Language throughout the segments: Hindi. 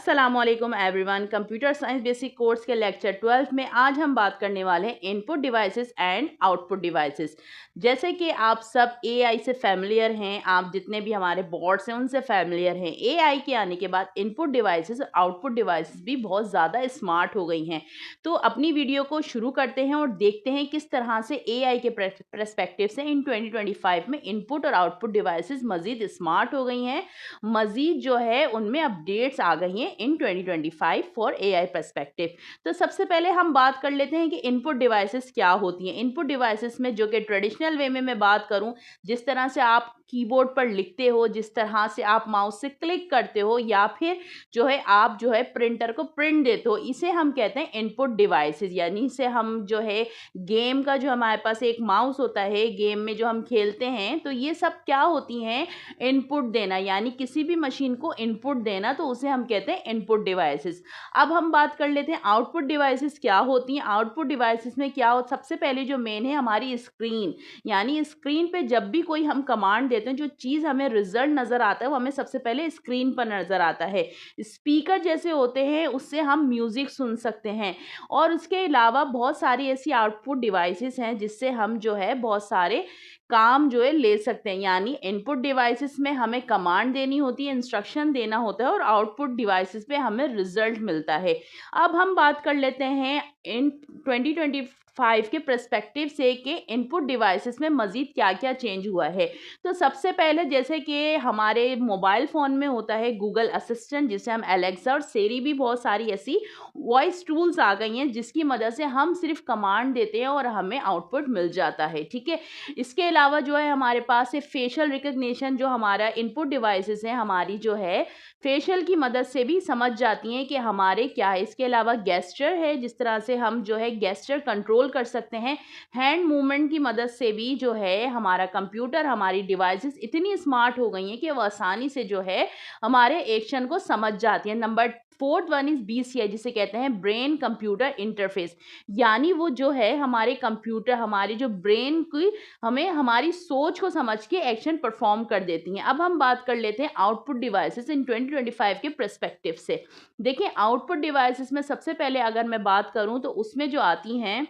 अस्सलामुअलैकुम everyone. Computer science basic course के लेक्चर 12 में आज हम बात करने वाले हैं input devices and output devices. जैसे कि आप सब एआई से फैमिलियर हैं, आप जितने भी हमारे बोर्ड्स हैं उनसे फैमिलियर हैं। एआई के आने के बाद इनपुट डिवाइसेस और आउटपुट डिवाइसेस भी बहुत ज़्यादा स्मार्ट हो गई हैं। तो अपनी वीडियो को शुरू करते हैं और देखते हैं किस तरह से एआई के परस्पेक्टिव से इन 2025 में इनपुट और आउटपुट डिवाइसेस मज़ीद स्मार्ट हो गई हैं, मज़ीद जो है उनमें अपडेट्स आ गई हैं इन 2025 फॉर एआई पर्सपेक्टिव। तो सबसे पहले हम बात कर लेते हैं कि इनपुट डिवाइसेस क्या होती हैं। इनपुट डिवाइसेस में जो कि ट्रेडिशनल वे में मैं बात करूं, जिस तरह से आप कीबोर्ड पर लिखते हो, जिस तरह से आप माउस से क्लिक करते हो, या फिर जो है आप जो है प्रिंटर को प्रिंट देते हो, इसे हम कहते हैं इनपुट डिवाइसेस। यानी इसे हम जो है गेम का जो हमारे पास एक माउस होता है, गेम में जो हम खेलते हैं, तो ये सब क्या होती हैं, इनपुट देना। यानी किसी भी मशीन को इनपुट देना, तो उसे हम कहते हैं इनपुट डिवाइसेस। अब हम बात कर लेते हैं आउटपुट डिवाइसेस क्या होती हैं। आउटपुट डिवाइसेस में क्या हो, सबसे पहले जो मेन है हमारी स्क्रीन। यानी स्क्रीन पे जब भी कोई हम कमांड देते हैं, जो चीज़ हमें रिजल्ट नज़र आता है वो हमें सबसे पहले स्क्रीन पर नज़र आता है। स्पीकर जैसे होते हैं, उससे हम म्यूज़िक सुन सकते हैं। और उसके अलावा बहुत सारी ऐसी आउटपुट डिवाइसेस हैं जिससे हम जो है बहुत सारे काम जो है ले सकते हैं। यानी इनपुट डिवाइसेस में हमें कमांड देनी होती है, इंस्ट्रक्शन देना होता है, और आउटपुट डिवाइसेस पे हमें रिजल्ट मिलता है। अब हम बात कर लेते हैं इन 2025 के पर्सपेक्टिव से कि इनपुट डिवाइसेस में मज़ीद क्या क्या चेंज हुआ है। तो सबसे पहले जैसे कि हमारे मोबाइल फ़ोन में होता है गूगल असिस्टेंट, जिसे हम एलेक्सा और सेरी, भी बहुत सारी ऐसी वॉइस टूल्स आ गई हैं जिसकी मदद से हम सिर्फ कमांड देते हैं और हमें आउटपुट मिल जाता है। ठीक है, इसके अलावा जो है हमारे पास है फेशियल रिकग्निशन। जो हमारा इनपुट डिवाइसेस हैं, हमारी जो है फेशियल की मदद से भी समझ जाती हैं कि हमारे क्या है। इसके अलावा गेस्चर है, जिस तरह से हम जो है गेस्चर कंट्रोल कर सकते हैं। हैंड मूवमेंट की मदद से भी जो है हमारा कंप्यूटर, हमारी डिवाइसेस इतनी स्मार्ट हो गई हैं कि वो आसानी से जो है हमारे एक्शन को समझ जाती हैं। Number fourth one is BCI, जिसे कहते हैं ब्रेन कंप्यूटर इंटरफेस। यानी वो जो है हमारे कंप्यूटर, हमारे जो ब्रेन की, हमें हमारी सोच को समझ के एक्शन परफॉर्म कर देती हैं। अब हम बात कर लेते हैं आउटपुट डिवाइसेस इन 2025 के पर्सपेक्टिव से। देखिए, आउटपुट डिवाइसेस में सबसे पहले अगर मैं बात करूं तो उसमें जो आती हैं,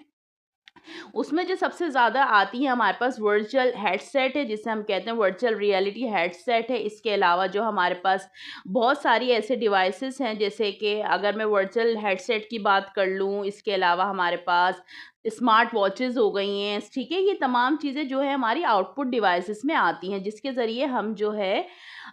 उसमें जो सबसे ज़्यादा आती है हमारे पास वर्चुअल हेडसेट है, जिसे हम कहते हैं वर्चुअल रियलिटी हेडसेट है। इसके अलावा जो हमारे पास बहुत सारी ऐसे डिवाइसेस हैं, जैसे कि अगर मैं वर्चुअल हेडसेट की बात कर लूँ, इसके अलावा हमारे पास स्मार्ट वॉचेस हो गई हैं। ठीक है, ये तमाम चीज़ें जो है हमारी आउटपुट डिवाइसेस में आती हैं, जिसके ज़रिए हम जो है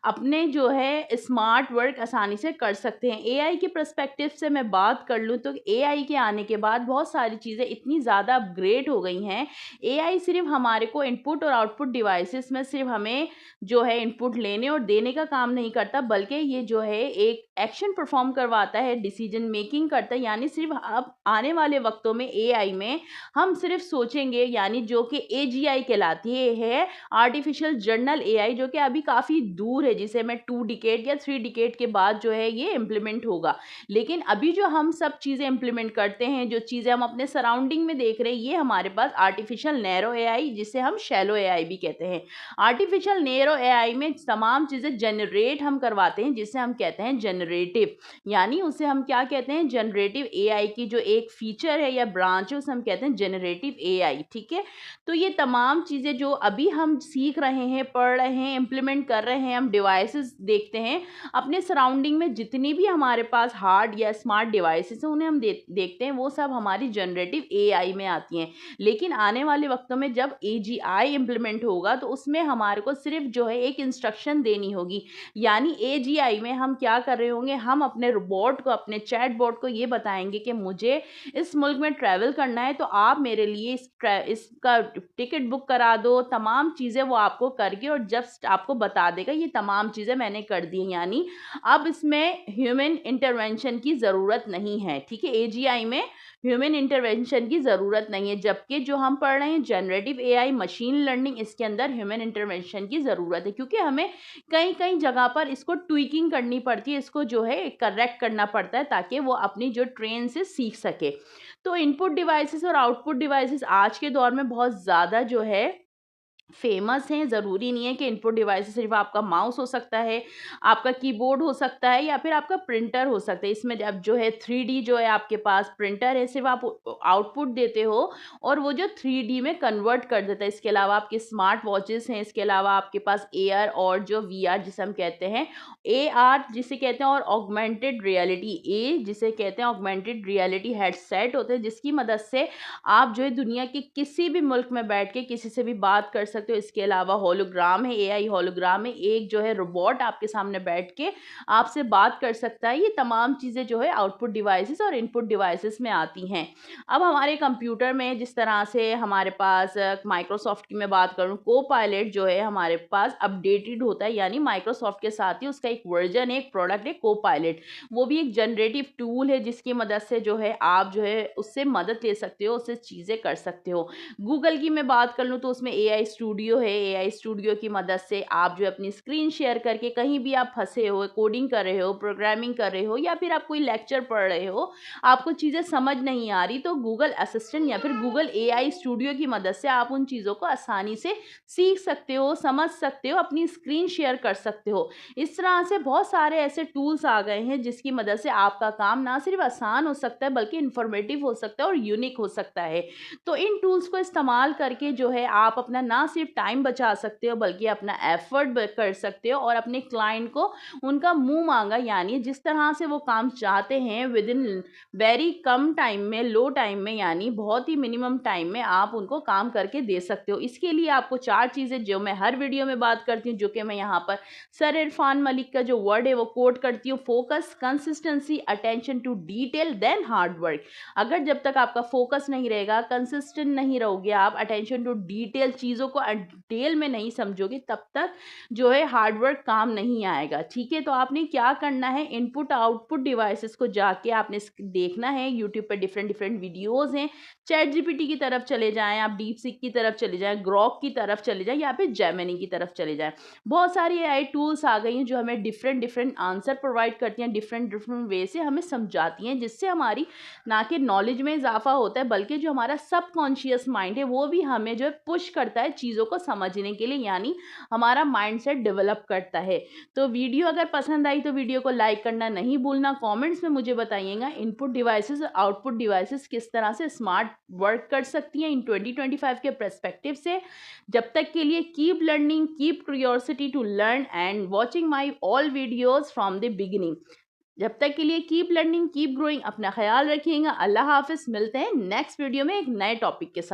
अपने जो है स्मार्ट वर्क आसानी से कर सकते हैं। एआई के पर्सपेक्टिव से मैं बात कर लूँ तो एआई के आने के बाद बहुत सारी चीज़ें इतनी ज़्यादा अपग्रेड हो गई हैं। एआई सिर्फ हमारे को इनपुट और आउटपुट डिवाइसेस में सिर्फ हमें जो है इनपुट लेने और देने का काम नहीं करता, बल्कि ये जो है एक एक्शन परफॉर्म करवाता है, डिसीजन मेकिंग करता है। यानी सिर्फ अब आने वाले वक्तों में एआई में हम सिर्फ सोचेंगे, यानी जो कि एजीआई कहलाती है, आर्टिफिशियल जनरल एआई, जो कि अभी काफ़ी दूर है, जिसे मैं 2 डिकेड या 3 डिकेड के बाद जो है ये इम्प्लीमेंट होगा। लेकिन अभी जो हम सब चीज़ें इम्प्लीमेंट करते हैं, जो चीज़ें हम अपने सराउंडिंग में देख रहे हैं, ये हमारे पास आर्टिफिशियल नैरो एआई, जिसे हम शैलो एआई भी कहते हैं। आर्टिफिशियल नैरो एआई में तमाम चीज़ें जनरेट हम करवाते हैं, जिसे हम कहते हैं जनरेटिव। यानी उसे हम क्या कहते हैं, जनरेटिव एआई की जो एक फीचर है या ब्रांच है, उसे हम कहते हैं जनरेटिव एआई। ठीक है, तो ये तमाम चीज़ें जो अभी हम सीख रहे हैं, पढ़ रहे हैं, इम्प्लीमेंट कर रहे हैं, हम डिवाइसेस देखते हैं अपने सराउंडिंग में, जितनी भी हमारे पास हार्ड या स्मार्ट डिवाइसेस हैं उन्हें हम देखते हैं, वो सब हमारी जनरेटिव एआई में आती हैं। लेकिन आने वाले वक्तों में जब एजीआई इम्प्लीमेंट होगा, तो उसमें हमारे को सिर्फ जो है एक इंस्ट्रक्शन देनी होगी। यानी एजीआई में हम क्या कर रहे होंगे, हम अपने रोबोट को, अपने चैट बॉट को ये बताएंगे कि मुझे इस मुल्क में ट्रैवल करना है, तो आप मेरे लिए इसका टिकट बुक करा दो। तमाम चीज़ें वो आपको करके और जस्ट आपको बता देगा ये तमाम चीज़ें मैंने कर दी हैं। यानी अब इसमें ह्यूमन इंटरवेंशन की ज़रूरत नहीं है। ठीक है, एजीआई में ह्यूमन इंटरवेंशन की ज़रूरत नहीं है, जबकि जो हम पढ़ रहे हैं जनरेटिव एआई, मशीन लर्निंग, इसके अंदर ह्यूमन इंटरवेंशन की ज़रूरत है, क्योंकि हमें कई कई जगह पर इसको ट्विकिंग करनी पड़ती है, इसको जो है करेक्ट करना पड़ता है, ताकि वो अपनी जो ट्रेन से सीख सके। तो इनपुट डिवाइसेस और आउटपुट डिवाइसेस आज के दौर में बहुत ज़्यादा जो है फेमस हैं। ज़रूरी नहीं है कि इनपुट डिवाइस सिर्फ आपका माउस हो सकता है, आपका कीबोर्ड हो सकता है या फिर आपका प्रिंटर हो सकता है। इसमें अब जो है 3D जो है आपके पास प्रिंटर है, सिर्फ आप आउटपुट देते हो और वो जो 3D में कन्वर्ट कर देता है। इसके अलावा आपके स्मार्ट वॉचेस हैं, इसके अलावा आपके पास एआर और जो वीआर जिसे हम कहते हैं, एआर जिसे कहते हैं, और ऑगमेंटेड रियलिटी ए जिसे कहते हैं, ऑगमेंटेड रियलिटी हेडसेट होते हैं, जिसकी मदद से आप जो है दुनिया के किसी भी मुल्क में बैठ के किसी से भी बात कर सकते हो। इसके अलावा होलोग्राम है, एआई होलोग्राम है, एक जो है रोबोट आपके सामने बैठ के आपसे बात कर सकता है। ये तमाम चीज़ें जो है आउटपुट डिवाइसेस और इनपुट डिवाइसेस में आती हैं। अब हमारे कंप्यूटर में जिस तरह से हमारे पास माइक्रोसॉफ्ट की मैं बात करूँ, कोपायलट जो है हमारे पास अपडेटेड होता है, यानी माइक्रोसॉफ्ट के साथ ही उसका एक वर्जन है, एक प्रोडक्ट है कोपायलट। वो भी एक जनरेटिव टूल है जिसकी मदद से जो है आप जो है उससे मदद ले सकते हो, उससे चीज़ें कर सकते हो। गूगल की मैं बात कर लूँ तो उसमें एआई स्टूडियो है। एआई स्टूडियो की मदद से आप जो है अपनी स्क्रीन शेयर करके कहीं भी आप फँसे हो, कोडिंग कर रहे हो, प्रोग्रामिंग कर रहे हो या फिर आप कोई लेक्चर पढ़ रहे हो, आपको चीज़ें समझ नहीं आ रही, तो गूगल असिस्टेंट या फिर गूगल एआई स्टूडियो की मदद से आप उन चीज़ों को आसानी से सीख सकते हो, समझ सकते हो, अपनी स्क्रीन शेयर कर सकते हो। इस तरह से बहुत सारे ऐसे टूल्स आ गए हैं जिसकी मदद से आपका काम ना सिर्फ आसान हो सकता है बल्कि इन्फॉर्मेटिव हो सकता है और यूनिक हो सकता है। तो इन टूल्स को इस्तेमाल करके जो है आप अपना ना सिर्फ टाइम बचा सकते हो बल्कि अपना एफर्ट कर सकते हो और अपने क्लाइंट को उनका मुंह मांगा, यानी जिस तरह से वो काम चाहते हैं with in very come time में, लो टाइम में, यानी बहुत ही मिनिमम टाइम में आप उनको काम करके दे सकते हो। इसके लिए आपको 4 चीज़ें जो मैं हर वीडियो में बात करती हूँ, जो कि मैं यहाँ पर सर इरफान मलिक का जो वर्ड है वो कोट करती हूँ, focus, consistency, attention to detail, then hard work. अगर जब तक आपका फोकस नहीं रहेगा, कंसिस्टेंट नहीं रहोगे, आप अटेंशन टू डिटेल, चीज़ों को डिटेल में नहीं समझोगे, तब तक जो है हार्ड वर्क काम नहीं आएगा। ठीक है, तो आपने क्या करना है, इनपुट आउटपुट डिवाइसेस को जाके आपने देखना है। यूट्यूब पर डिफरेंट डिफरेंट वीडियोज़ हैं। चैट जीपीटी की तरफ चले जाएँ, आप डीप सीक की तरफ चले जाएँ, ग्रॉक की तरफ चले जाएँ या फिर जेमिनी की तरफ चले जाएँ। बहुत सारी एआई टूल्स आ गई हैं जो हमें डिफरेंट डिफरेंट आंसर प्रोवाइड करती हैं, डिफरेंट डिफरेंट वे से हमें समझाती हैं, जिससे हमारी ना कि नॉलेज में इजाफा होता है बल्कि जो हमारा सबकॉन्शियस माइंड है वो भी हमें जो है पुश करता है चीज़ों को समझने के लिए, यानी हमारा माइंडसेट डेवलप करता है। तो वीडियो अगर पसंद आई तो वीडियो को लाइक करना नहीं भूलना। कमेंट्स में मुझे बताइएगा इनपुट डिवाइसेस और आउटपुट डिवाइसेस किस तरह से स्मार्ट वर्क कर सकती हैं इन 2025 के पर्सपेक्टिव से। जब तक के लिए keep learning, keep curiosity to learn and watching my all videos from the beginning. जब तक के लिए कीप लर्निंग, कीप ग्रोइंग। अपना ख्याल रखिएगा। अल्लाह हाफिज़। मिलते हैं नेक्स्ट वीडियो में एक नए टॉपिक के साथ।